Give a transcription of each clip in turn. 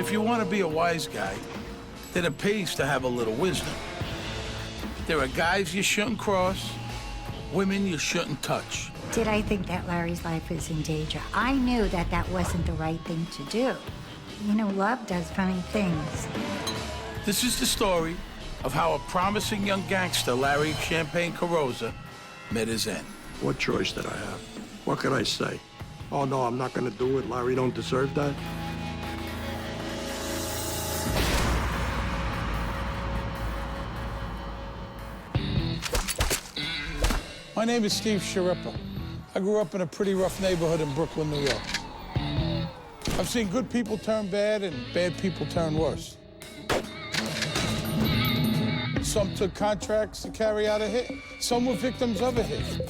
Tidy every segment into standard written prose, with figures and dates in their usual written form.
If you want to be a wise guy, then it pays to have a little wisdom. There are guys you shouldn't cross, women you shouldn't touch. Did I think that Larry's life was in danger? I knew that that wasn't the right thing to do. You know, love does funny things. This is the story of how a promising young gangster, Larry Champagne Corosa, met his end. What choice did I have? What could I say? Oh, no, I'm not gonna do it. Larry don't deserve that. My name is Steve Schirripa. I grew up in a pretty rough neighborhood in Brooklyn, New York. I've seen good people turn bad and bad people turn worse. Some took contracts to carry out a hit. Some were victims of a hit.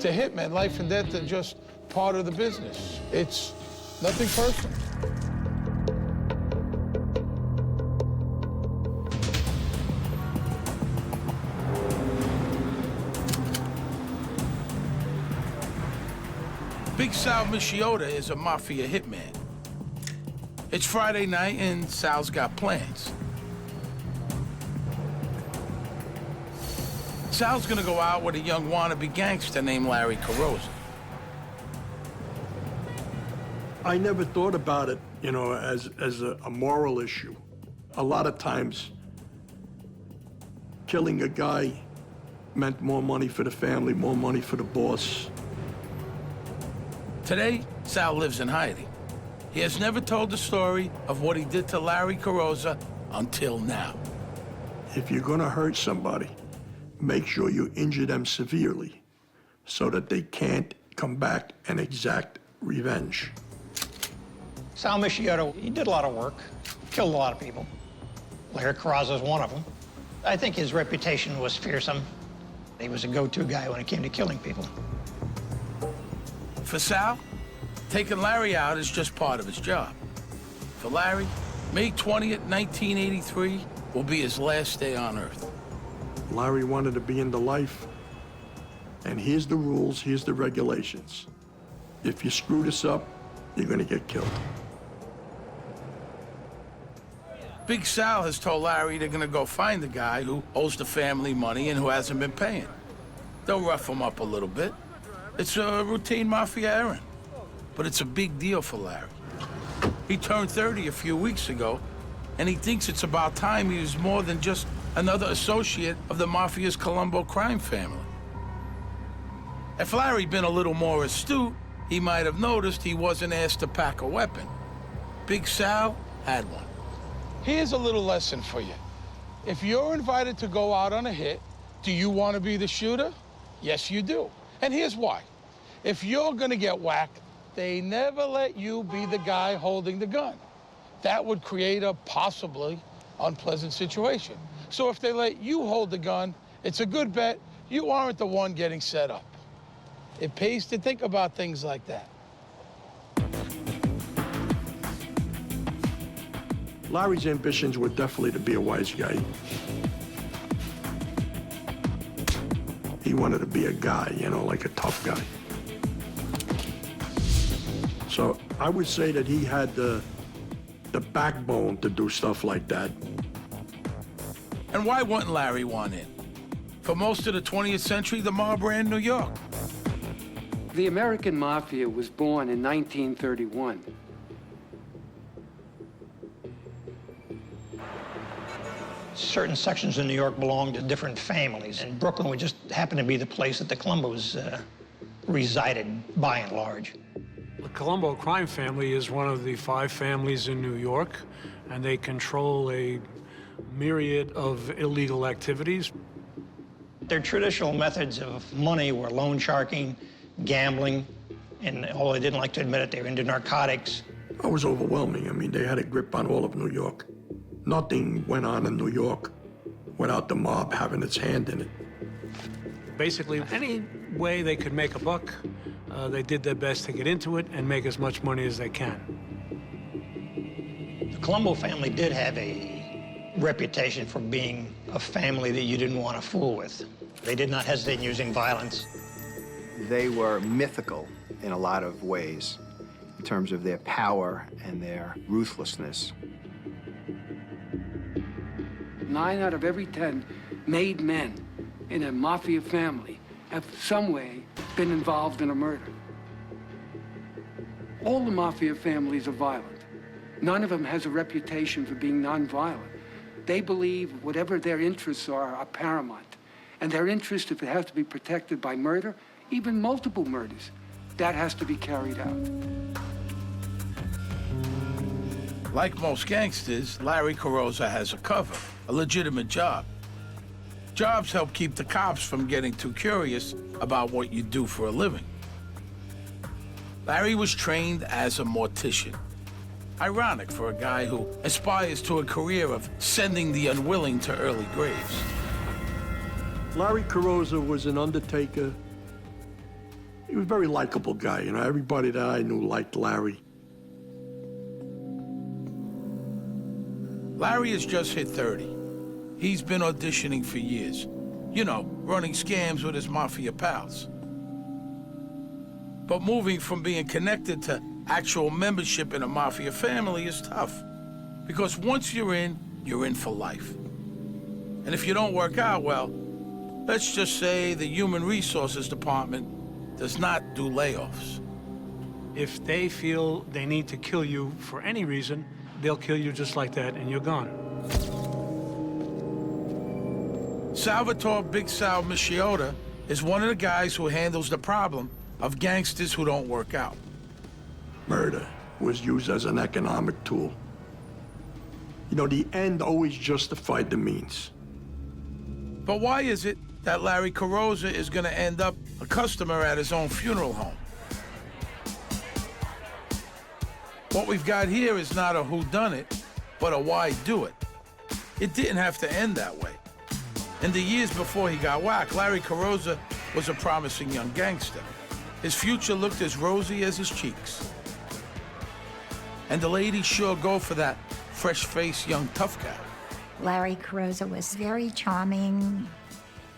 To Hitman, life and death are just part of the business. It's nothing personal. Big Sal is a Mafia hitman. It's Friday night and Sal's got plans. Sal's gonna go out with a young wannabe gangster named Larry Carrozza. I never thought about it, you know, as a moral issue. A lot of times, killing a guy meant more money for the family, more money for the boss. Today, Sal lives in hiding. He has never told the story of what he did to Larry Carrozza until now. If you're gonna hurt somebody, make sure you injure them severely so that they can't come back and exact revenge. Sal Micciotto, he did a lot of work, killed a lot of people. Larry Carrozza is one of them. I think his reputation was fearsome. He was a go-to guy when it came to killing people. For Sal, taking Larry out is just part of his job. For Larry, May 20th, 1983 will be his last day on Earth. Larry wanted to be in the life, and here's the rules, here's the regulations. If you screw this up, you're gonna get killed. Big Sal has told Larry they're gonna go find the guy who owes the family money and who hasn't been paying. They'll rough him up a little bit. It's a routine Mafia errand, but it's a big deal for Larry. He turned 30 a few weeks ago, and he thinks it's about time he was more than just another associate of the Mafia's Columbo crime family. If Larry'd been a little more astute, he might have noticed he wasn't asked to pack a weapon. Big Sal had one. Here's a little lesson for you. If you're invited to go out on a hit, do you want to be the shooter? Yes, you do. And here's why. If you're gonna get whacked, they never let you be the guy holding the gun. That would create a possibly unpleasant situation. So if they let you hold the gun, it's a good bet you aren't the one getting set up. It pays to think about things like that. Larry's ambitions were definitely to be a wise guy. He wanted to be a guy, you know, like a tough guy. So I would say that he had the backbone to do stuff like that. And why wouldn't Larry want in? For most of the 20th century, the mob ran New York. The American Mafia was born in 1931. Certain sections of New York belonged to different families, and Brooklyn would just happen to be the place that the Colombos resided, by and large. The Columbo crime family is one of the 5 families in New York, and they control a myriad of illegal activities. Their traditional methods of money were loan sharking, gambling, and although they didn't like to admit it, they were into narcotics. It was overwhelming. I mean, they had a grip on all of New York. Nothing went on in New York without the mob having its hand in it. Basically, any way they could make a buck, they did their best to get into it and make as much money as they can. The Columbo family did have a reputation for being a family that you didn't want to fool with. They did not hesitate in using violence. They were mythical in a lot of ways. in terms of their power and their ruthlessness. 9 out of every 10 made men in a mafia family have some way been involved in a murder. All the mafia families are violent. None of them has a reputation for being nonviolent. They believe whatever their interests are paramount. And their interest, if it has to be protected by murder, even multiple murders, that has to be carried out. Like most gangsters, Larry Carrozza has a cover, a legitimate job. Jobs help keep the cops from getting too curious about what you do for a living. Larry was trained as a mortician. Ironic for a guy who aspires to a career of sending the unwilling to early graves. Larry Carrozza was an undertaker. He was a very likable guy, you know. Everybody that I knew liked Larry. Larry has just hit 30. He's been auditioning for years. You know, running scams with his mafia pals. But moving from being connected to actual membership in a mafia family is tough. Because once you're in for life. And if you don't work out well, let's just say the Human Resources Department does not do layoffs. If they feel they need to kill you for any reason, they'll kill you just like that, and you're gone. Salvatore Big Sou Mota is one of the guys who handles the problem of gangsters who don't work out. Murder was used as an economic tool. You know, the end always justified the means. But why is it that Larry Carrozza is going to end up a customer at his own funeral home? What we've got here is not a whodunit, but a why do it. It didn't have to end that way. In the years before he got whacked, Larry Carrozza was a promising young gangster. His future looked as rosy as his cheeks. And the ladies sure go for that fresh-faced young tough guy. Larry Carrozza was very charming.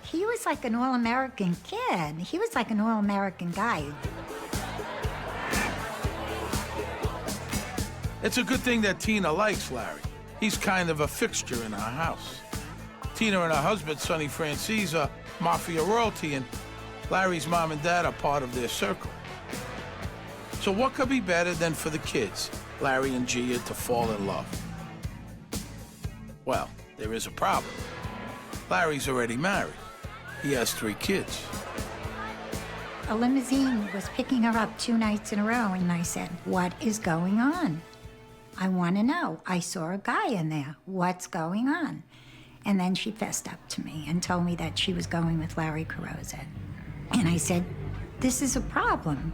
He was like an all-American kid. He was like an all-American guy. It's a good thing that Tina likes Larry. He's kind of a fixture in our house. Tina and her husband, Sonny Francis, are mafia royalty, and Larry's mom and dad are part of their circle. So what could be better than for the kids, Larry and Gia, to fall in love? Well, there is a problem. Larry's already married. He has 3 kids. A limousine was picking her up 2 nights in a row, and I said, "What is going on? I want to know. I saw a guy in there. What's going on?" And then she fessed up to me and told me that she was going with Larry Carrozza. And I said, "This is a problem.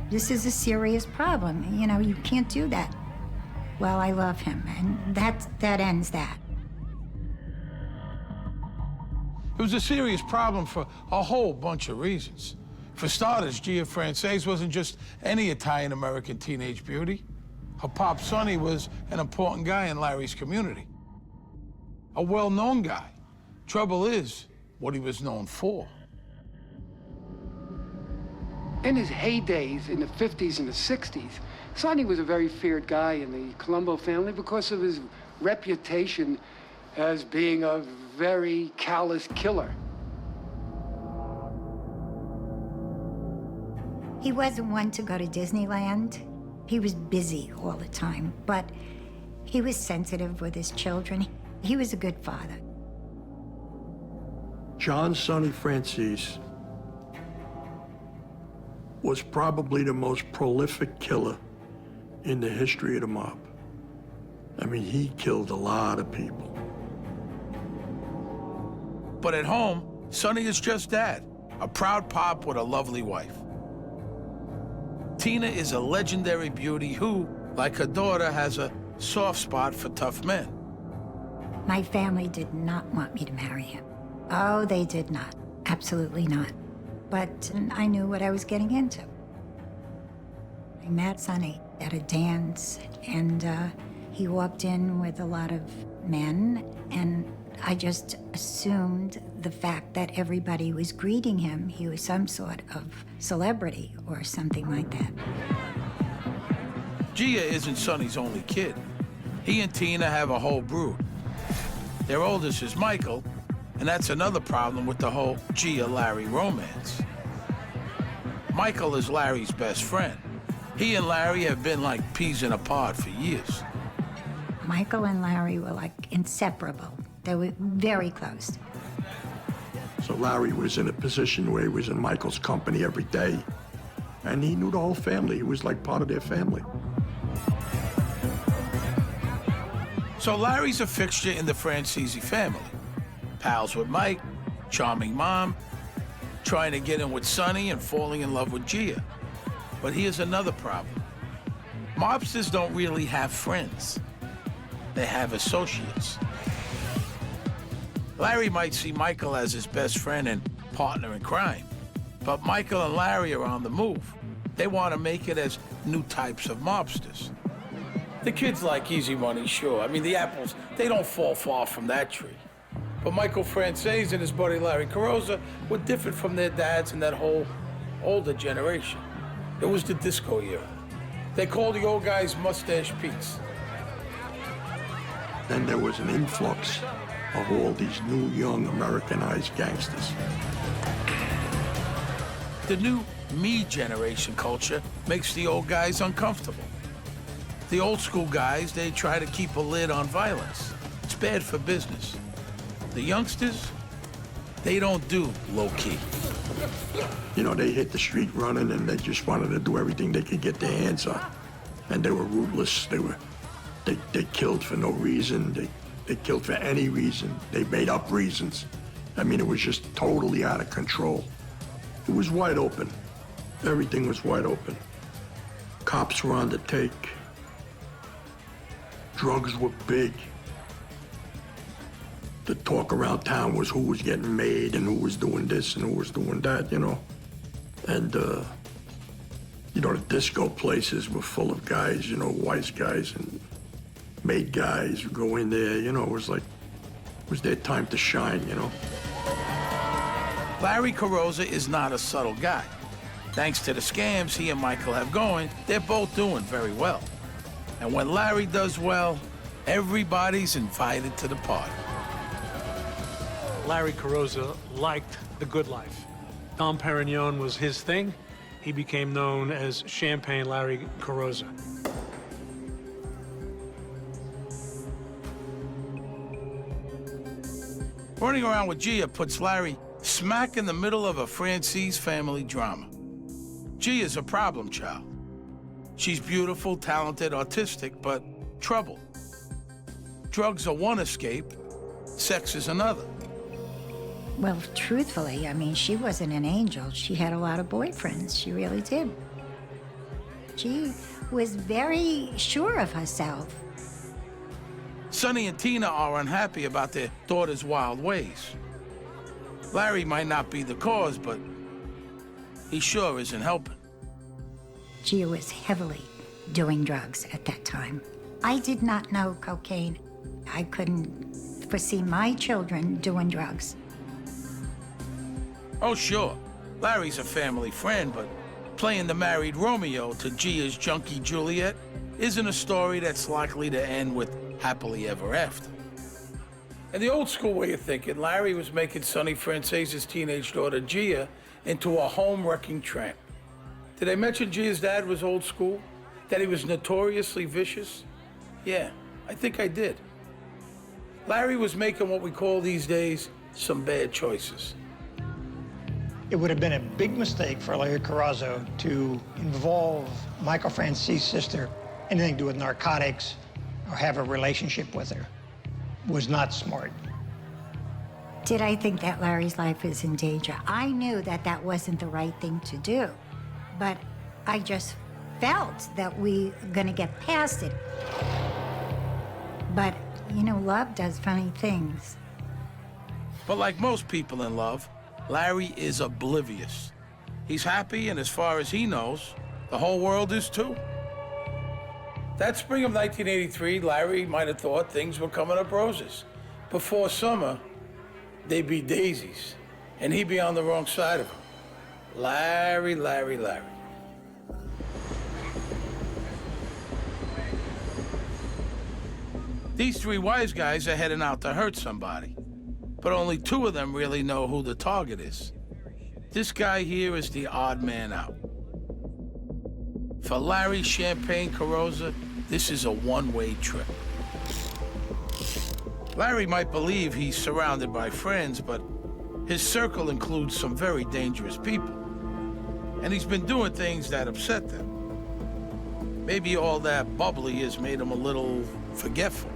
This is a serious problem. You know, you can't do that." Well, I love him, and that ends that. It was a serious problem for a whole bunch of reasons. For starters, Gia Frances wasn't just any Italian-American teenage beauty. Her pop, Sonny, was an important guy in Larry's community. A well-known guy. Trouble is, what he was known for. In his heydays in the 50s and the 60s, Sonny was a very feared guy in the Columbo family because of his reputation as being a very callous killer. He wasn't one to go to Disneyland. He was busy all the time, but he was sensitive with his children. He was a good father. John Sonny Francis was probably the most prolific killer in the history of the mob. I mean, he killed a lot of people. But at home, Sonny is just dad, a proud pop with a lovely wife. Tina is a legendary beauty who, like her daughter, has a soft spot for tough men. My family did not want me to marry him. Oh, they did not. Absolutely not. But I knew what I was getting into. I met Sonny at a dance, and he walked in with a lot of men, and I just assumed the fact that everybody was greeting him, he was some sort of celebrity or something like that. Gia isn't Sonny's only kid. He and Tina have a whole brood. Their oldest is Michael, and that's another problem with the whole Gia-Larry romance. Michael is Larry's best friend. He and Larry have been like peas in a pod for years. Michael and Larry were like inseparable. They were very close. So Larry was in a position where he was in Michael's company every day, and he knew the whole family. He was like part of their family. So Larry's a fixture in the Francesi family. Pals with Mike, charming mom, trying to get in with Sonny and falling in love with Gia. But here's another problem. Mobsters don't really have friends. They have associates. Larry might see Michael as his best friend and partner in crime, but Michael and Larry are on the move. They want to make it as new types of mobsters. The kids like easy money, sure. I mean, the apples, they don't fall far from that tree. But Michael Francese and his buddy Larry Carrozza were different from their dads and that whole older generation. It was the disco era. They called the old guys Mustache Pete's. Then there was an influx of all these new, young, Americanized gangsters. The new me generation culture makes the old guys uncomfortable. The old school guys, they try to keep a lid on violence. It's bad for business. The youngsters, they don't do low-key. You know, they hit the street running and they just wanted to do everything they could get their hands on. And they were ruthless. They killed for no reason. They killed for any reason. They made up reasons. I mean, it was just totally out of control. It was wide open. Everything was wide open. Cops were on the take. Drugs were big. The talk around town was who was getting made and who was doing this and who was doing that, you know. And, you know, the disco places were full of guys, you know, wise guys and made guys who go in there, you know, it was their time to shine, you know. Larry Carrozza is not a subtle guy. Thanks to the scams he and Michael have going, they're both doing very well. And when Larry does well, everybody's invited to the party. Larry Carrozza liked the good life. Dom Perignon was his thing. He became known as Champagne Larry Corosa. Running around with Gia puts Larry smack in the middle of a Francese family drama. Gia's a problem child. She's beautiful, talented, artistic, but troubled. Drugs are one escape, sex is another. Well, truthfully, I mean, she wasn't an angel. She had a lot of boyfriends. She really did. She was very sure of herself. Sonny and Tina are unhappy about their daughter's wild ways. Larry might not be the cause, but he sure isn't helping. Gia was heavily doing drugs at that time. I did not know cocaine. I couldn't foresee my children doing drugs. Oh, sure, Larry's a family friend, but playing the married Romeo to Gia's junkie Juliet isn't a story that's likely to end with happily ever after. In the old school way of thinking, Larry was making Sonny Francese's teenage daughter Gia into a home-wrecking tramp. Did I mention Gia's dad was old school? That he was notoriously vicious? Yeah, I think I did. Larry was making what we call these days some bad choices. It would have been a big mistake for Larry Carrozza to involve Michael Francese's sister, anything to do with narcotics, or have a relationship with her. Was not smart. Did I think that Larry's life is in danger? I knew that that wasn't the right thing to do, but I just felt that we were gonna get past it. But, you know, love does funny things. But like most people in love, Larry is oblivious. He's happy, and as far as he knows, the whole world is too. That spring of 1983, Larry might have thought things were coming up roses. Before summer, they'd be daisies, and he'd be on the wrong side of them. Larry, Larry, Larry. These three wise guys are heading out to hurt somebody, but only two of them really know who the target is. This guy here is the odd man out. For Larry Champagne Corosa, this is a one-way trip. Larry might believe he's surrounded by friends, but his circle includes some very dangerous people. And he's been doing things that upset them. Maybe all that bubbly has made him a little forgetful.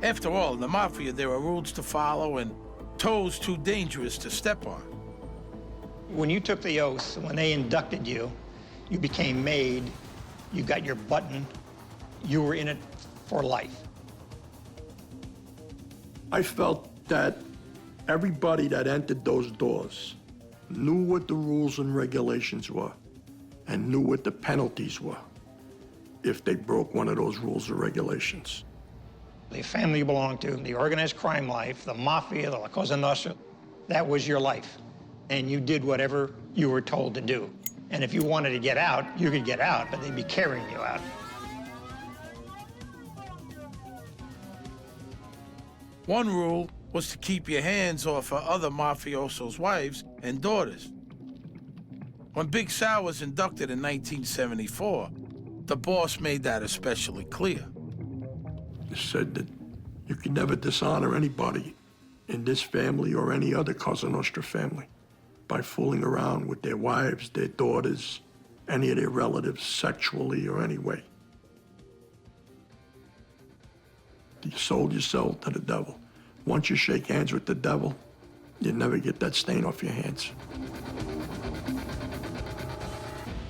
After all, in the Mafia, there are rules to follow and toes too dangerous to step on. When you took the oath, when they inducted you, you became made, you got your button, you were in it for life. I felt that everybody that entered those doors knew what the rules and regulations were and knew what the penalties were if they broke one of those rules or regulations. The family you belonged to, the organized crime life, the Mafia, the La Cosa Nostra, that was your life. And you did whatever you were told to do. And if you wanted to get out, you could get out, but they'd be carrying you out. One rule was to keep your hands off of other mafiosos' wives and daughters. When Big Sal was inducted in 1974, the boss made that especially clear. He said that you could never dishonor anybody in this family or any other Cosa Nostra family by fooling around with their wives, their daughters, any of their relatives sexually or any way. You sold your soul to the devil. Once you shake hands with the devil, you never get that stain off your hands.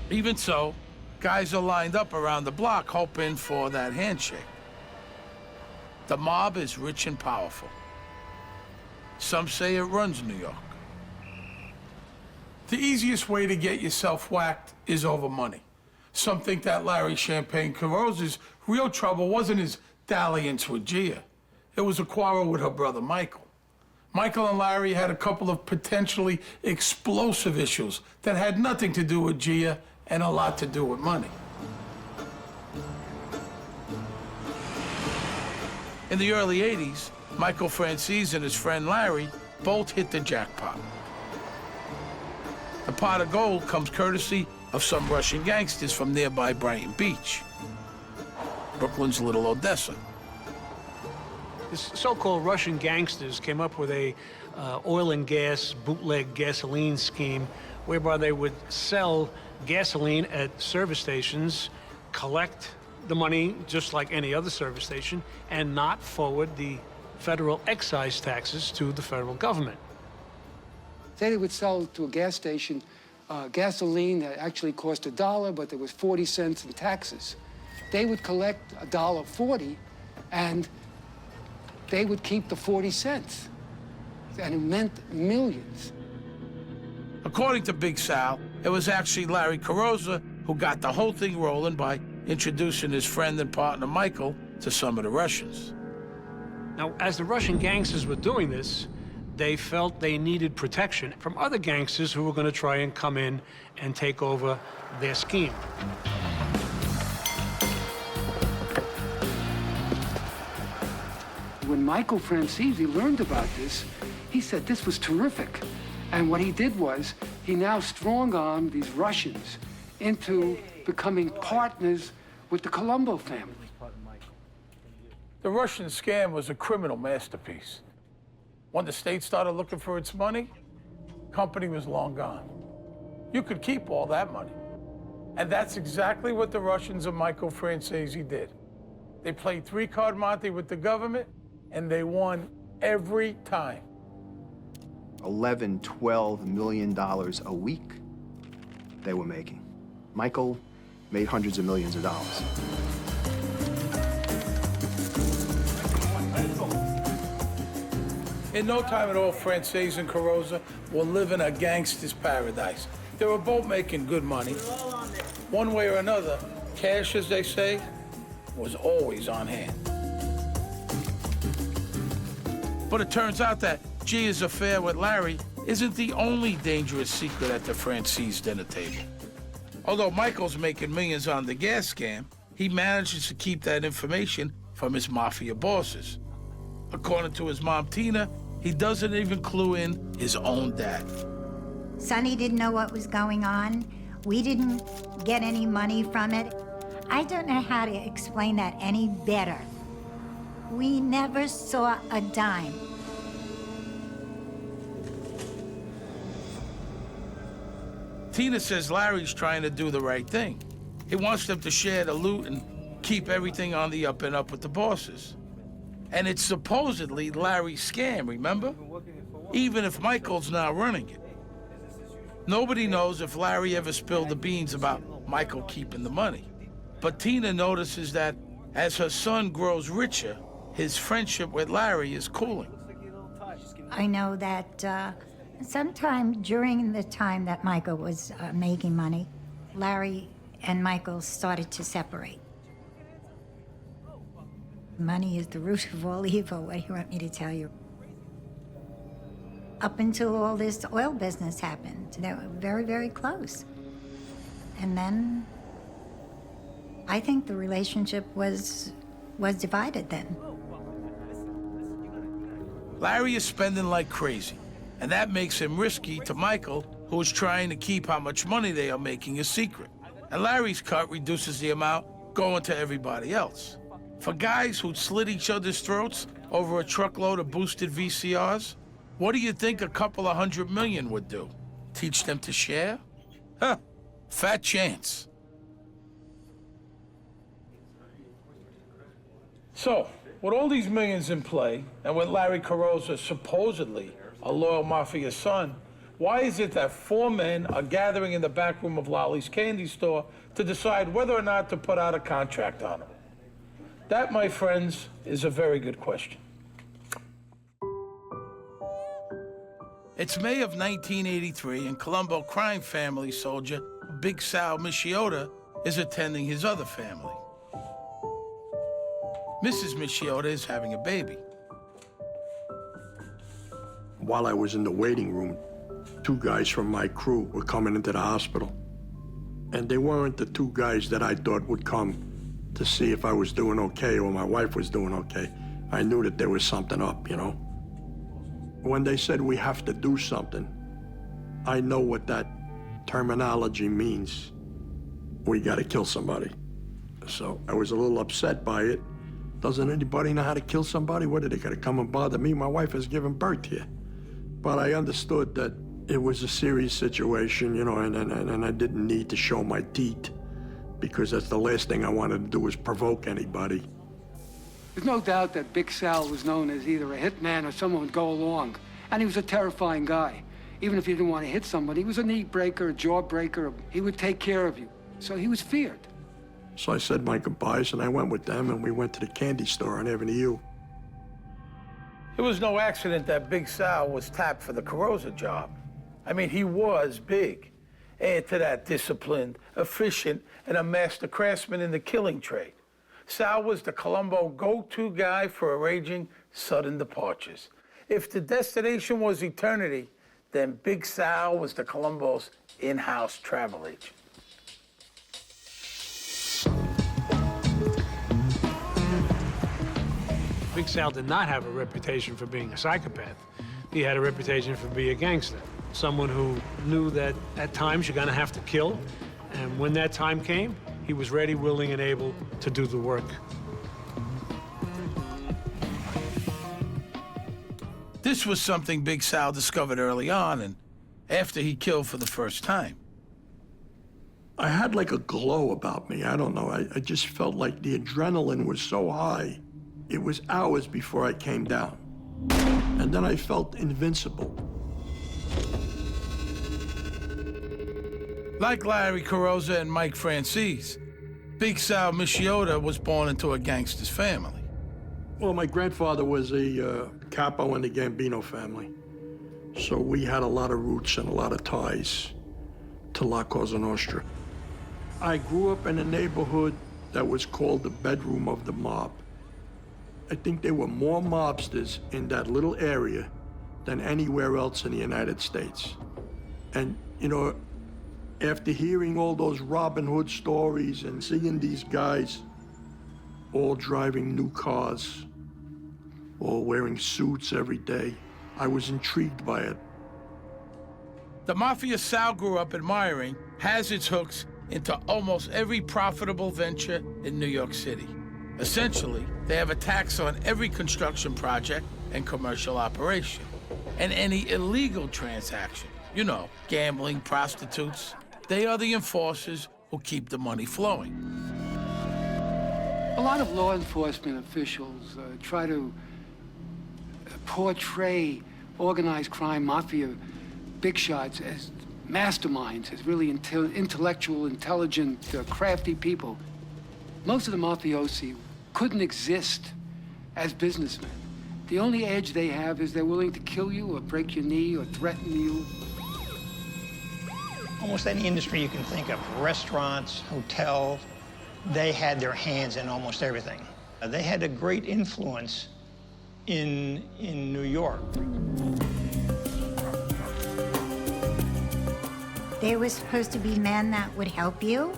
Even so, guys are lined up around the block hoping for that handshake. The mob is rich and powerful. Some say it runs New York. The easiest way to get yourself whacked is over money. Some think that Larry Champagne Corosa's real trouble wasn't his dalliance with Gia. It was a quarrel with her brother, Michael. Michael and Larry had a couple of potentially explosive issues that had nothing to do with Gia and a lot to do with money. In the early 80s, Michael Franzese and his friend Larry both hit the jackpot. The pot of gold comes courtesy of some Russian gangsters from nearby Brighton Beach, Brooklyn's Little Odessa. This so-called Russian gangsters came up with a oil and gas bootleg gasoline scheme whereby they would sell gasoline at service stations, collect the money just like any other service station, and not forward the federal excise taxes to the federal government. Say they would sell to a gas station gasoline that actually cost $1, but there was 40 cents in taxes. They would collect $1.40, and they would keep the 40 cents. And it meant millions. According to Big Sal, it was actually Larry Carrozza who got the whole thing rolling by introducing his friend and partner Michael to some of the Russians. Now, as the Russian gangsters were doing this, they felt they needed protection from other gangsters who were going to try and come in and take over their scheme. When Michael Franzese learned about this, he said this was terrific. And what he did was, he now strong-armed these Russians into becoming partners with the Columbo family. The Russian scam was a criminal masterpiece. When the state started looking for its money, company was long gone. You could keep all that money. And that's exactly what the Russians and Michael Franzese did. They played three-card Monte with the government, and they won every time. $11, $12 million a week they were making. Michael made hundreds of millions of dollars. In no time at all, Franzese and Corosa will live in a gangster's paradise. They were both making good money. One way or another, cash, as they say, was always on hand. But it turns out that Gia's affair with Larry isn't the only dangerous secret at the Franzese dinner table. Although Michael's making millions on the gas scam, he manages to keep that information from his Mafia bosses. According to his mom, Tina, he doesn't even clue in his own dad. Sonny didn't know what was going on. We didn't get any money from it. I don't know how to explain that any better. We never saw a dime. Tina says Larry's trying to do the right thing. He wants them to share the loot and keep everything on the up and up with the bosses. And it's supposedly Larry's scam, remember? Even if Michael's not running it. Nobody knows if Larry ever spilled the beans about Michael keeping the money. But Tina notices that as her son grows richer, his friendship with Larry is cooling. I know that sometime during the time that Michael was making money, Larry and Michael started to separate. Money is the root of all evil. What do you want me to tell you? Up until all this oil business happened, they were very, very close. And then I think the relationship was divided then. Larry is spending like crazy, and that makes him risky to Michael, who is trying to keep how much money they are making a secret. And Larry's cut reduces the amount going to everybody else. For guys who'd slit each other's throats over a truckload of boosted VCRs, what do you think a couple of $100 million would do? Teach them to share? Huh, fat chance. So, with all these millions in play, and with Larry Carrozza supposedly a loyal Mafia son, why is it that 4 men are gathering in the back room of Lolly's candy store to decide whether or not to put out a contract on him? That, my friends, is a very good question. It's May of 1983, and Columbo crime family soldier Big Sal is attending his other family. Mrs. Michiota is having a baby. While I was in the waiting room, 2 guys from my crew were coming into the hospital. And they weren't the 2 guys that I thought would come to see if I was doing okay or my wife was doing okay. I knew that there was something up, you know. When they said we have to do something, I know what that terminology means. We gotta kill somebody. So I was a little upset by it. Doesn't anybody know how to kill somebody? What, are they gonna come and bother me? My wife has given birth here. But I understood that it was a serious situation, you know, and I didn't need to show my teeth, because that's the last thing I wanted to do was provoke anybody. There's no doubt that Big Sal was known as either a hitman or someone who'd go along. And he was a terrifying guy. Even if you didn't want to hit somebody, he was a knee breaker, a jaw breaker. He would take care of you. So he was feared. So I said my goodbyes, and I went with them, and we went to the candy store on Avenue U. It was no accident that Big Sal was tapped for the Corosa job. I mean, he was big. Add to that, disciplined, efficient, and a master craftsman in the killing trade. Sal was the Columbo go-to guy for arranging sudden departures. If the destination was eternity, then Big Sal was the Columbo's in-house travel agent. Big Sal did not have a reputation for being a psychopath. He had a reputation for being a gangster, someone who knew that at times you're gonna have to kill, and when that time came, he was ready, willing, and able to do the work. This was something Big Sal discovered early on and after he killed for the first time. I had like a glow about me. I don't know. I just felt like the adrenaline was so high. It was hours before I came down. And then I felt invincible. Like Larry Carrozza and Mike Francis, Big Sal Michiota was born into a gangster's family. Well, my grandfather was a capo in the Gambino family. So we had a lot of roots and a lot of ties to La Cosa Nostra. I grew up in a neighborhood that was called the bedroom of the mob. I think there were more mobsters in that little area than anywhere else in the United States. And, you know, after hearing all those Robin Hood stories and seeing these guys all driving new cars, all wearing suits every day. I was intrigued by it. The Mafia Sal grew up admiring has its hooks into almost every profitable venture in New York City. Essentially, they have a tax on every construction project and commercial operation, and any illegal transaction. You know, gambling, prostitutes. They are the enforcers who keep the money flowing. A lot of law enforcement officials try to portray organized crime mafia big shots as masterminds, as really intellectual, intelligent, crafty people. Most of the mafiosi couldn't exist as businessmen. The only edge they have is they're willing to kill you or break your knee or threaten you. Almost any industry you can think of, restaurants, hotels, they had their hands in almost everything. They had a great influence in New York. They were supposed to be men that would help you.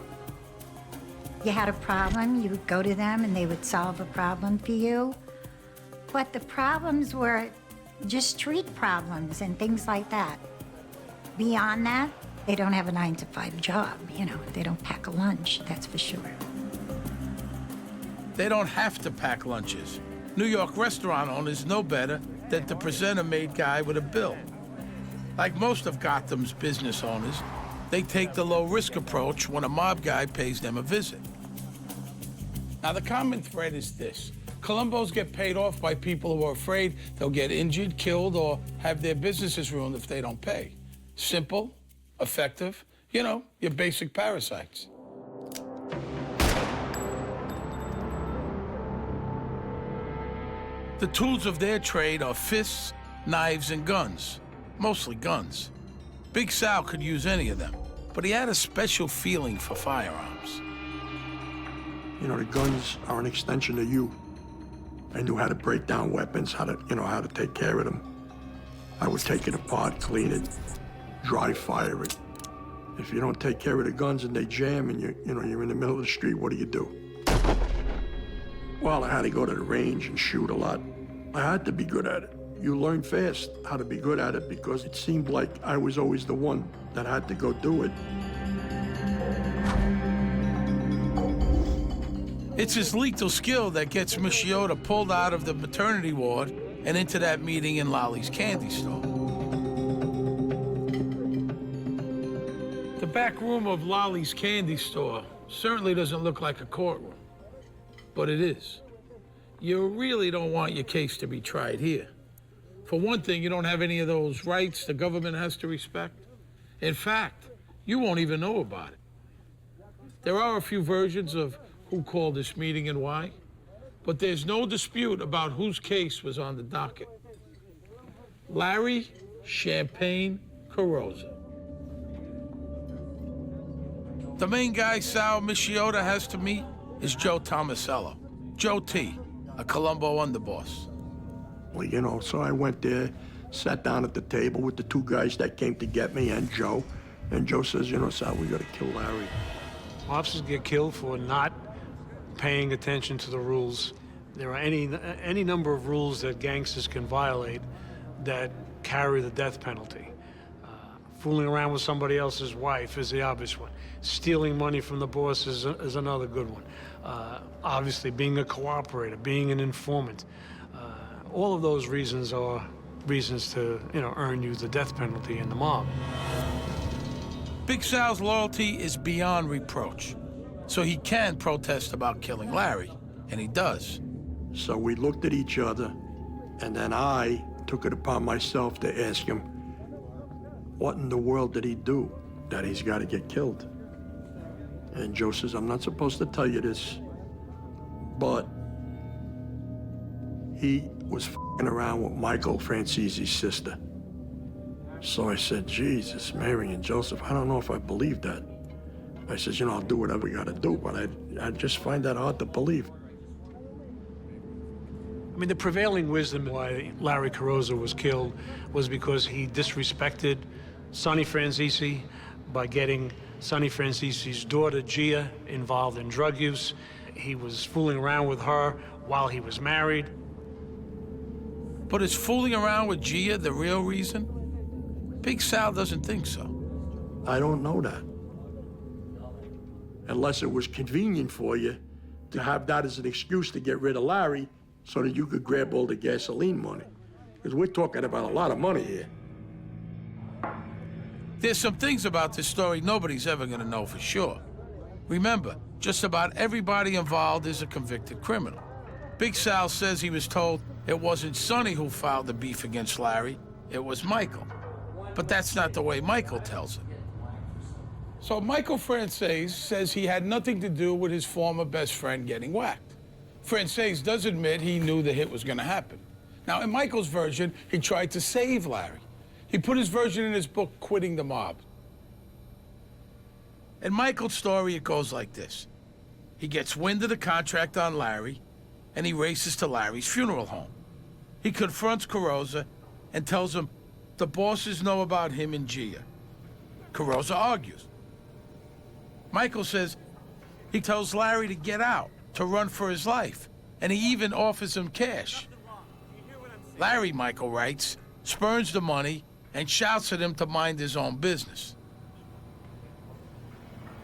You had a problem, you would go to them and they would solve a problem for you. But the problems were just street problems and things like that. Beyond that, they don't have a 9-to-5 job, you know. They don't pack a lunch, that's for sure. They don't have to pack lunches. New York restaurant owners know better than to present a made guy with a bill. Like most of Gotham's business owners, they take the low-risk approach when a mob guy pays them a visit. Now, the common thread is this. Columbos get paid off by people who are afraid they'll get injured, killed, or have their businesses ruined if they don't pay. Simple, effective, you know, your basic parasites. The tools of their trade are fists, knives, and guns. Mostly guns. Big Sal could use any of them, but he had a special feeling for firearms. You know, the guns are an extension of you. I knew how to break down weapons, how to take care of them. I would take it apart, clean it, dry fire it. If you don't take care of the guns and they jam and you're in the middle of the street, what do? Well, I had to go to the range and shoot a lot. I had to be good at it. You learn fast how to be good at it because it seemed like I was always the one that had to go do it. It's his lethal skill that gets Machioda pulled out of the maternity ward and into that meeting in Lolly's candy store. The back room of Lolly's candy store certainly doesn't look like a courtroom, but it is. You really don't want your case to be tried here. For one thing, you don't have any of those rights the government has to respect. In fact, you won't even know about it. There are a few versions of who called this meeting and why, but there's no dispute about whose case was on the docket. Larry Champagne Corosa. The main guy Sal Machioda has to meet is Joe Tomasello. Joe T, a Columbo underboss. Well, you know, so I went there, sat down at the table with the two guys that came to get me and Joe. And Joe says, you know, Sal, we gotta kill Larry. Officers get killed for not paying attention to the rules. There are any number of rules that gangsters can violate that carry the death penalty. Fooling around with somebody else's wife is the obvious one. Stealing money from the boss is another good one. Obviously, being a cooperator, being an informant. All of those reasons are reasons to, earn you the death penalty in the mob. Big Sal's loyalty is beyond reproach, so he can protest about killing Larry, and he does. So we looked at each other, and then I took it upon myself to ask him, what in the world did he do that he's got to get killed? And Joe says, I'm not supposed to tell you this, but he was f***ing around with Michael Francise's sister. So I said, Jesus, Mary and Joseph, I don't know if I believe that. I said, I'll do whatever we got to do, but I just find that hard to believe. I mean, the prevailing wisdom why Larry Carrozza was killed was because he disrespected Sonny Francese by getting Sonny Francese's daughter, Gia, involved in drug use. he was fooling around with her while he was married. But is fooling around with Gia the real reason? Big Sal doesn't think so. I don't know that. Unless it was convenient for you to have that as an excuse to get rid of Larry so that you could grab all the gasoline money. Because we're talking about a lot of money here. There's some things about this story nobody's ever gonna know for sure. Remember, just about everybody involved is a convicted criminal. Big Sal says he was told it wasn't Sonny who filed the beef against Larry, it was Michael. But that's not the way Michael tells it. So Michael Frances says he had nothing to do with his former best friend getting whacked. Frances does admit he knew the hit was gonna happen. Now, in Michael's version, he tried to save Larry. He put his version in his book, Quitting the Mob. In Michael's story, it goes like this. He gets wind of the contract on Larry, and he races to Larry's funeral home. He confronts Corosa and tells him the bosses know about him and Gia. Corosa argues. Michael says he tells Larry to get out, to run for his life, and he even offers him cash. Larry, Michael writes, spurns the money and shouts at him to mind his own business.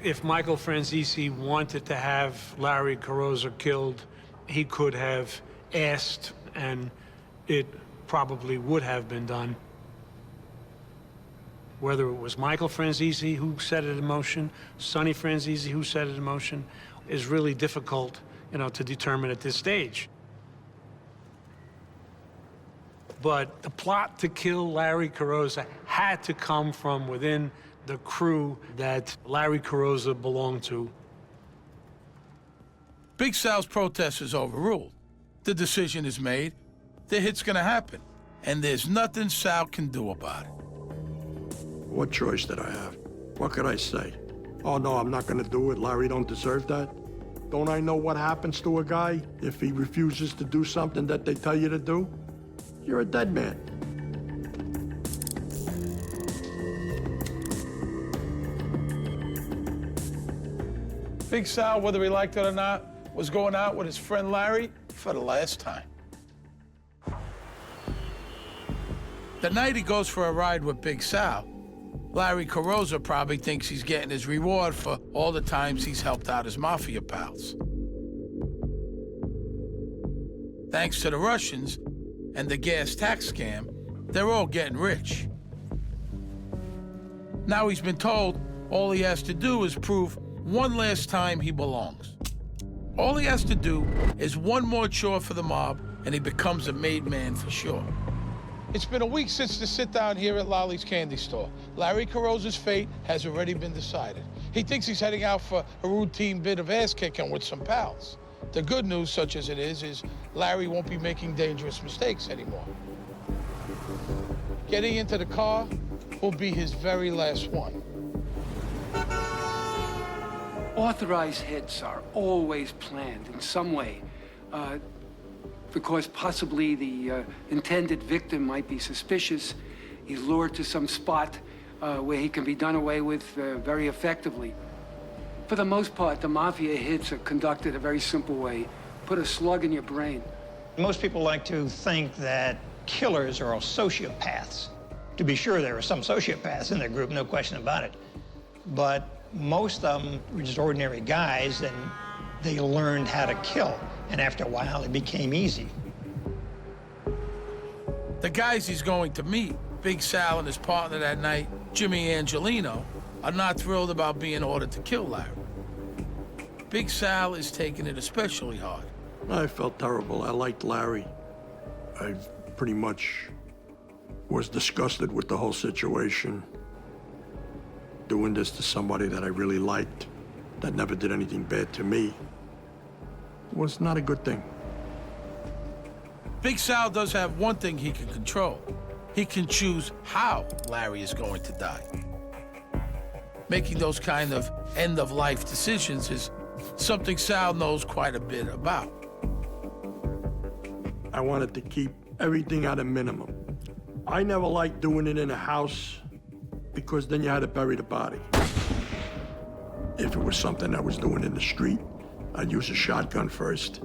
If Michael Franzese wanted to have Larry Carrozza killed, he could have asked, and it probably would have been done. Whether it was Michael Franzese who set it in motion, Sonny Franzese who set it in motion, is really difficult, to determine at this stage. But the plot to kill Larry Carrozza had to come from within the crew that Larry Carrozza belonged to. Big Sal's protest is overruled. The decision is made, the hit's gonna happen, and there's nothing Sal can do about it. What choice did I have? What could I say? Oh, no, I'm not gonna do it. Larry don't deserve that. Don't I know what happens to a guy if he refuses to do something that they tell you to do? You're a dead man. Big Sal, whether he liked it or not, was going out with his friend Larry for the last time. The night he goes for a ride with Big Sal, Larry Carrozza probably thinks he's getting his reward for all the times he's helped out his Mafia pals. Thanks to the Russians and the gas tax scam, they're all getting rich. Now he's been told all he has to do is prove one last time he belongs. All he has to do is one more chore for the mob, and he becomes a made man for sure. It's been a week since the sit-down here at Lolly's Candy Store. Larry Carrozza's fate has already been decided. He thinks he's heading out for a routine bit of ass-kicking with some pals. The good news, such as it is Larry won't be making dangerous mistakes anymore. Getting into the car will be his very last one. Authorized hits are always planned in some way, because possibly the intended victim might be suspicious. He's lured to some spot where he can be done away with very effectively. For the most part, the Mafia hits are conducted a very simple way. Put a slug in your brain. Most people like to think that killers are all sociopaths. To be sure, there are some sociopaths in their group, no question about it. But most of them were just ordinary guys, and they learned how to kill. And after a while, it became easy. The guys he's going to meet, Big Sal and his partner that night, Jimmy Angelino, are not thrilled about being ordered to kill Larry. Big Sal is taking it especially hard. I felt terrible. I liked Larry. I pretty much was disgusted with the whole situation. Doing this to somebody that I really liked, that never did anything bad to me, was not a good thing. Big Sal does have one thing he can control. He can choose how Larry is going to die. Making those kind of end-of-life decisions is something Sal knows quite a bit about. I wanted to keep everything at a minimum. I never liked doing it in a house because then you had to bury the body. If it was something I was doing in the street, I'd use a shotgun first,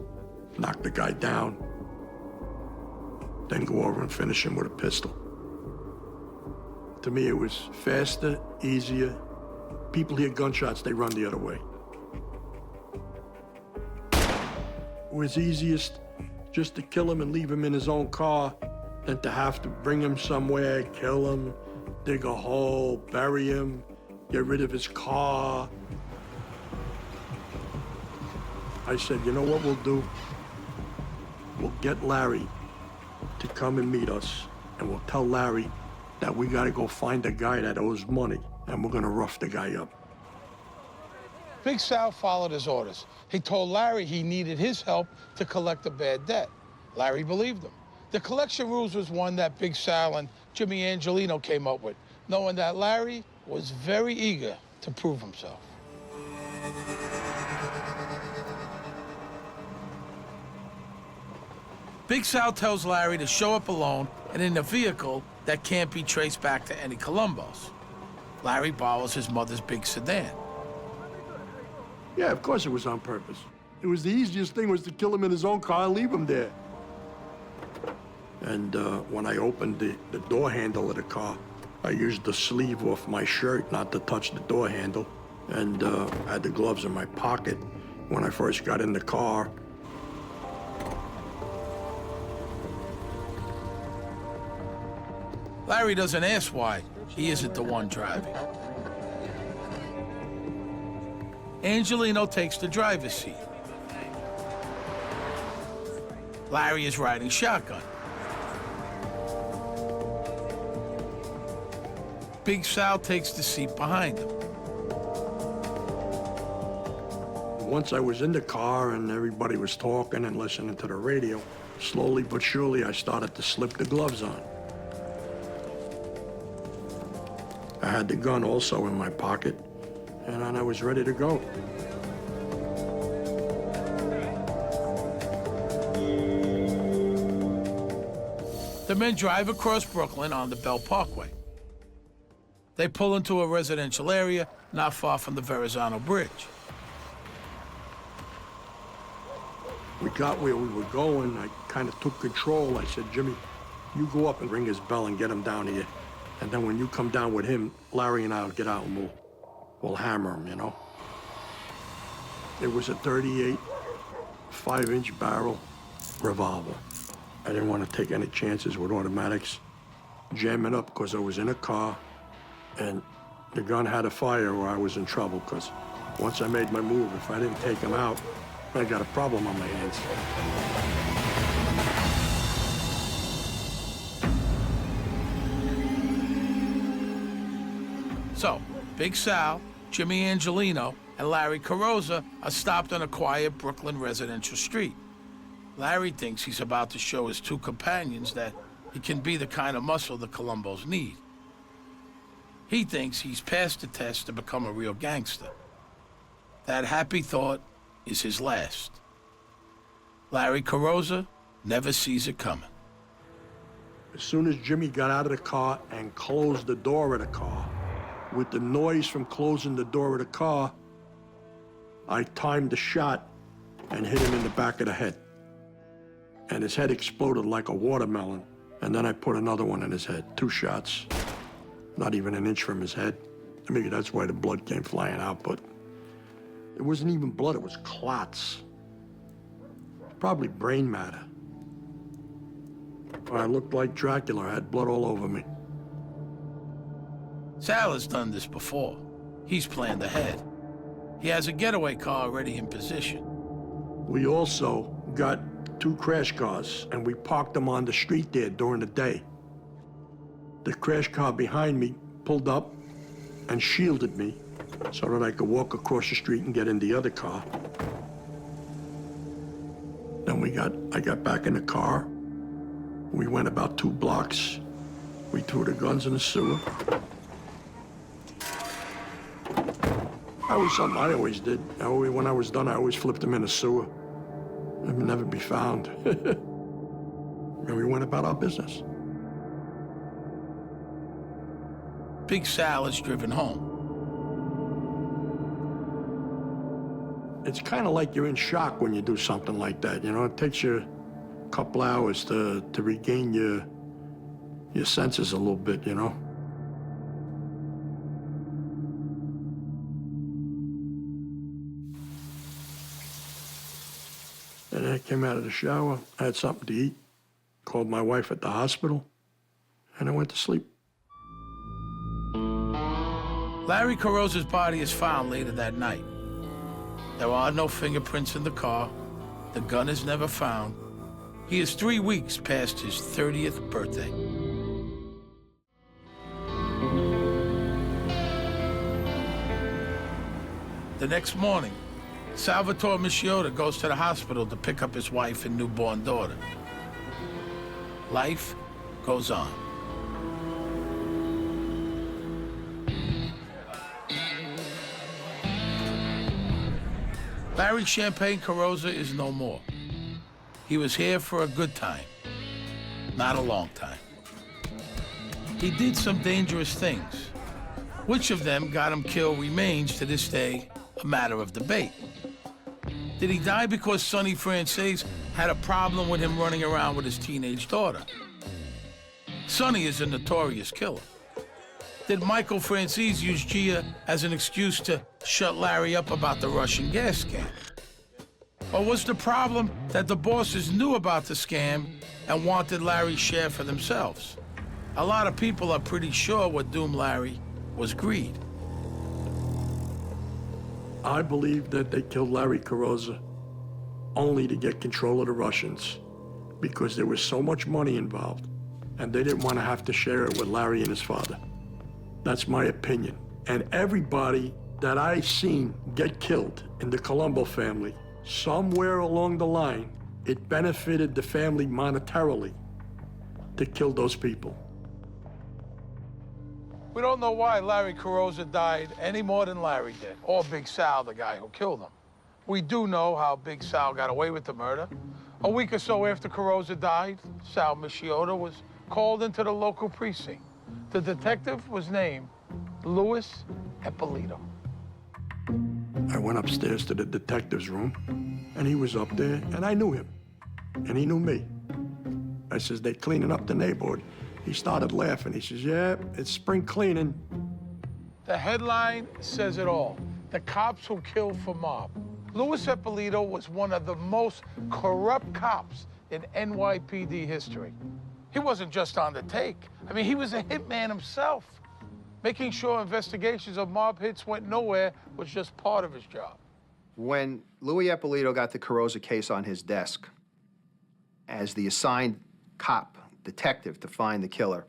knock the guy down, then go over and finish him with a pistol. To me, it was faster, easier. People hear gunshots, they run the other way. It was easiest just to kill him and leave him in his own car than to have to bring him somewhere, kill him, dig a hole, bury him, get rid of his car. I said, you know what we'll do? We'll get Larry to come and meet us, and we'll tell Larry that we gotta go find a guy that owes money, and we're gonna rough the guy up. Big Sal followed his orders. He told Larry he needed his help to collect a bad debt. Larry believed him. The collection rules was one that Big Sal and Jimmy Angelino came up with, knowing that Larry was very eager to prove himself. Big Sal tells Larry to show up alone and in a vehicle that can't be traced back to any Columbos. Larry borrows his mother's big sedan. Yeah, of course it was on purpose. It was the easiest thing was to kill him in his own car and leave him there. And when I opened the door handle of the car, I used the sleeve off my shirt not to touch the door handle, and I had the gloves in my pocket when I first got in the car. Larry doesn't ask why he isn't the one driving. Angelino takes the driver's seat. Larry is riding shotgun. Big Sal takes the seat behind him. Once I was in the car and everybody was talking and listening to the radio, slowly but surely I started to slip the gloves on. I had the gun also in my pocket, and then I was ready to go. The men drive across Brooklyn on the Bell Parkway. They pull into a residential area not far from the Verrazano Bridge. We got where we were going. I kind of took control. I said, Jimmy, you go up and ring his bell and get him down here. And then when you come down with him, Larry and I'll get out and we'll hammer him, you know? It was a 38 5-inch barrel revolver. I didn't want to take any chances with automatics, jamming up because I was in a car and the gun had a fire or I was in trouble because once I made my move, if I didn't take him out, I got a problem on my hands. So, Big Sal, Jimmy Angelino, and Larry Carrozza are stopped on a quiet Brooklyn residential street. Larry thinks he's about to show his two companions that he can be the kind of muscle the Columbos need. He thinks he's passed the test to become a real gangster. That happy thought is his last. Larry Carrozza never sees it coming. As soon as Jimmy got out of the car and closed the door of the car, with the noise from closing the door of the car, I timed the shot and hit him in the back of the head. And his head exploded like a watermelon. And then I put another one in his head, 2 shots, not even an inch from his head. Maybe that's why the blood came flying out, but it wasn't even blood, it was clots. Probably brain matter. I looked like Dracula, I had blood all over me. Sal has done this before. He's planned ahead. He has a getaway car already in position. We also got 2 crash cars, and we parked them on the street there during the day. The crash car behind me pulled up and shielded me so that I could walk across the street and get in the other car. Then I got back in the car. We went about 2 blocks. We threw the guns in the sewer. That was something I always did. When I was done, I always flipped them in the sewer. They would never be found. And we went about our business. Big Sal is driven home. It's kind of like you're in shock when you do something like that, you know? It takes you a couple hours to regain your senses a little bit, you know? And I came out of the shower, I had something to eat, called my wife at the hospital, and I went to sleep. Larry Carrozza's body is found later that night. There are no fingerprints in the car. The gun is never found. He is 3 weeks past his 30th birthday. The next morning, Salvatore Big Sou Mota goes to the hospital to pick up his wife and newborn daughter. Life goes on. Larry Champagne Corosa is no more. He was here for a good time, not a long time. He did some dangerous things. Which of them got him killed remains to this day a matter of debate. Did he die because Sonny Francis had a problem with him running around with his teenage daughter? Sonny is a notorious killer. Did Michael Francis use Gia as an excuse to shut Larry up about the Russian gas scam? Or was the problem that the bosses knew about the scam and wanted Larry's share for themselves? A lot of people are pretty sure what doomed Larry was greed. I believe that they killed Larry Carrozza only to get control of the Russians because there was so much money involved and they didn't want to have to share it with Larry and his father. That's my opinion. And everybody that I've seen get killed in the Columbo family, somewhere along the line, it benefited the family monetarily to kill those people. We don't know why Larry Carrozza died any more than Larry did, or Big Sal, the guy who killed him. We do know how Big Sal got away with the murder. A week or so after Carrozza died, Sal Big Sou Mota was called into the local precinct. The detective was named Louis Eppolito. I went upstairs to the detective's room, and he was up there, and I knew him, and he knew me. I says, "They're cleaning up the neighborhood." He started laughing. He says, "Yeah, it's spring cleaning." The headline says it all. The cops who killed for mob. Louis Eppolito was one of the most corrupt cops in NYPD history. He wasn't just on the take. I mean, he was a hitman himself. Making sure investigations of mob hits went nowhere was just part of his job. When Louis Eppolito got the Corosa case on his desk, as the assigned detective to find the killer,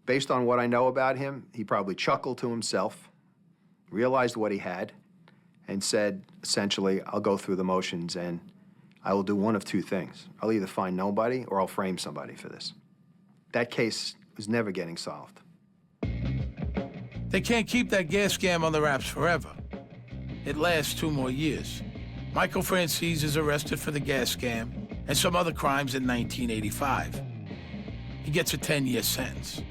based on what I know about him, he probably chuckled to himself, realized what he had, and said, essentially, I'll go through the motions and I will do one of two things. I'll either find nobody or I'll frame somebody for this. That case was never getting solved. They can't keep that gas scam on the wraps forever. It lasts 2 more years. Michael Francis is arrested for the gas scam and some other crimes in 1985. He gets a 10-year sentence.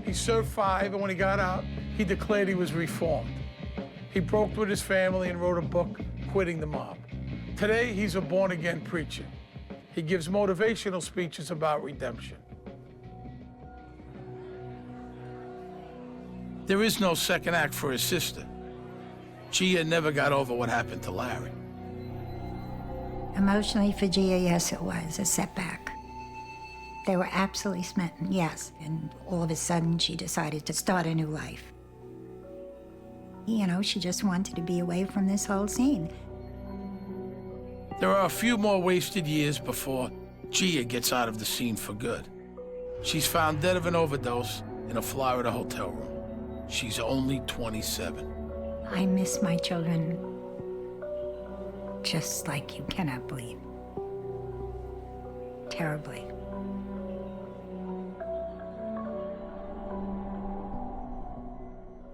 He served 5, and when he got out, he declared he was reformed. He broke with his family and wrote a book, Quitting the Mob. Today, he's a born-again preacher. He gives motivational speeches about redemption. There is no second act for his sister. Gia never got over what happened to Larry. Emotionally for Gia, yes, it was a setback. They were absolutely smitten, yes. And all of a sudden, she decided to start a new life. You know, she just wanted to be away from this whole scene. There are a few more wasted years before Gia gets out of the scene for good. She's found dead of an overdose in a Florida hotel room. She's only 27. I miss my children just like you cannot believe. Terribly.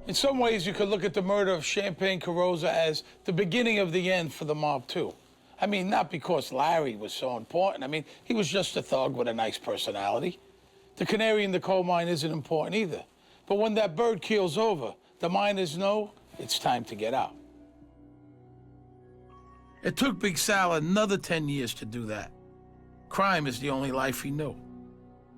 In some ways, you could look at the murder of Champagne Corosa as the beginning of the end for the mob, too. I mean, not because Larry was so important. I mean, he was just a thug with a nice personality. The canary in the coal mine isn't important either. But when that bird keels over, the miners know it's time to get out. It took Big Sal another 10 years to do that. Crime is the only life he knew.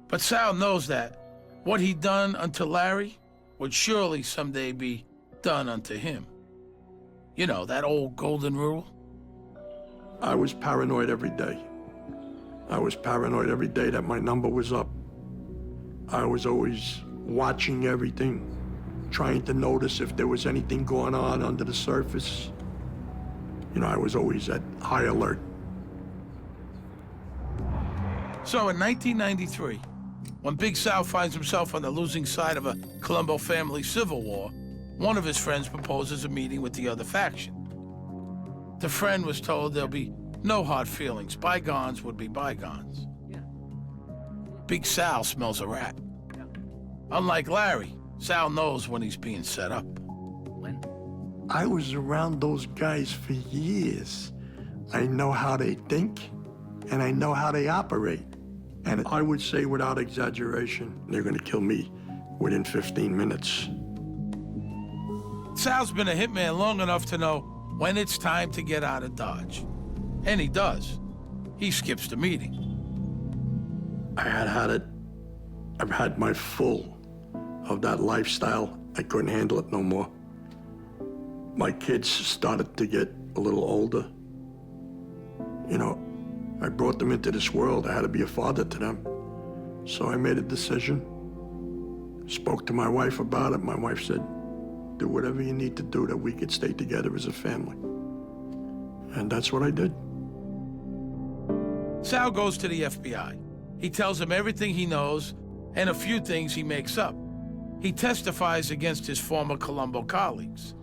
But Sal knows that what he'd done unto Larry would surely someday be done unto him. You know, that old golden rule? I was paranoid every day. I was paranoid every day that my number was up. I was always watching everything, trying to notice if there was anything going on under the surface. You know, I was always at high alert. So in 1993, when Big Sal finds himself on the losing side of a Columbo family civil war, one of his friends proposes a meeting with the other faction. The friend was told there'll be no hard feelings. Bygones would be bygones. Big Sal smells a rat. Unlike Larry, Sal knows when he's being set up. I was around those guys for years. I know how they think, and I know how they operate. And I would say without exaggeration, they're gonna kill me within 15 minutes. Sal's been a hitman long enough to know when it's time to get out of Dodge. And he does. He skips the meeting. I had it. I've had my full of that lifestyle. I couldn't handle it no more. My kids started to get a little older. You know, I brought them into this world. I had to be a father to them. So I made a decision. Spoke to my wife about it. My wife said, do whatever you need to do that we could stay together as a family. And that's what I did. Sal goes to the FBI. He tells them everything he knows and a few things he makes up. He testifies against his former Columbo colleagues.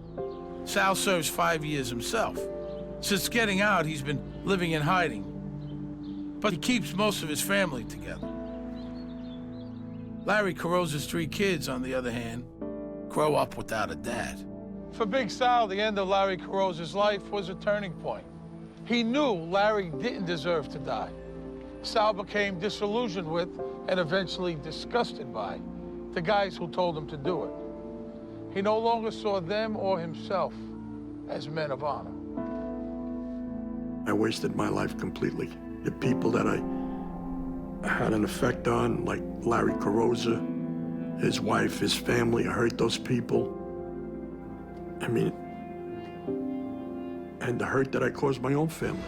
Sal serves 5 years himself. Since getting out, he's been living in hiding. But he keeps most of his family together. Larry Carrozza's 3 kids, on the other hand, grow up without a dad. For Big Sal, the end of Larry Carrozza's life was a turning point. He knew Larry didn't deserve to die. Sal became disillusioned with, and eventually disgusted by, the guys who told him to do it. He no longer saw them or himself as men of honor. I wasted my life completely. The people that I had an effect on, like Larry Carrozza, his wife, his family, I hurt those people. I mean, and the hurt that I caused my own family.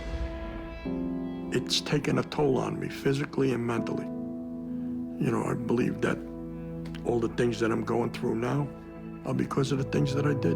It's taken a toll on me, physically and mentally. You know, I believe that all the things that I'm going through now are because of the things that I did.